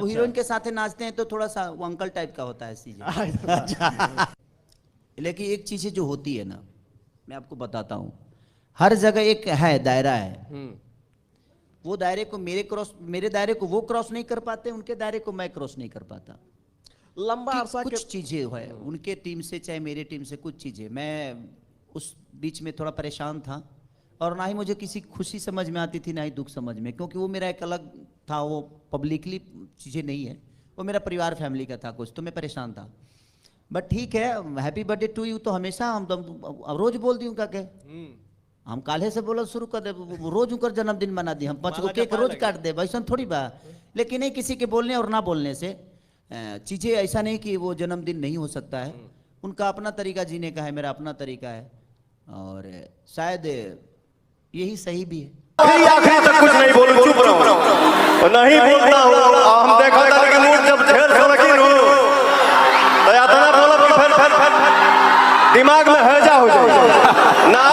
वो हीरोइन के साथ नाचते हैं तो थोड़ा सा वो अंकल टाइप का होता है चीजें। लेकिन एक चीजें जो होती है ना, मैं आपको बताता हूँ, हर जगह एक है दायरा है, वो दायरे को मेरे दायरे को वो क्रॉस नहीं कर पाते, उनके दायरे को मैं क्रॉस नहीं कर पाता। लंबा अरसा कुछ चीजें है उनके टीम से चाहे मेरी टीम से, कुछ चीजें मैं उस बीच में थोड़ा परेशान था, और ना ही मुझे किसी खुशी समझ में आती थी ना ही दुख समझ में, क्योंकि वो मेरा एक अलग था, वो पब्लिकली चीजें नहीं है, वो मेरा परिवार फैमिली का था कुछ, तो मैं परेशान था। बट ठीक है, हैप्पी बर्थडे टू यू तो हमेशा हम रोज बोल दी उनका के, हम काले से बोला शुरू कर दे, रोज उनका जन्मदिन मना दी, हम 5 गो केक रोज काट दे, वैसा थोड़ी बा। लेकिन नहीं, किसी के बोलने और ना बोलने से चीजें ऐसा नहीं कि वो जन्मदिन नहीं हो सकता है, उनका अपना तरीका जीने का है, मेरा अपना तरीका है, और शायद यही सही भी है। आखिरी तक कुछ नहीं बोलूं, चुप रहो, नहीं बोलता हूँ। हम देखा था कि मूड जब ढेर सड़की हो तो या तो ना बोलो कि फिर दिमाग में हैजा हो जाए ना।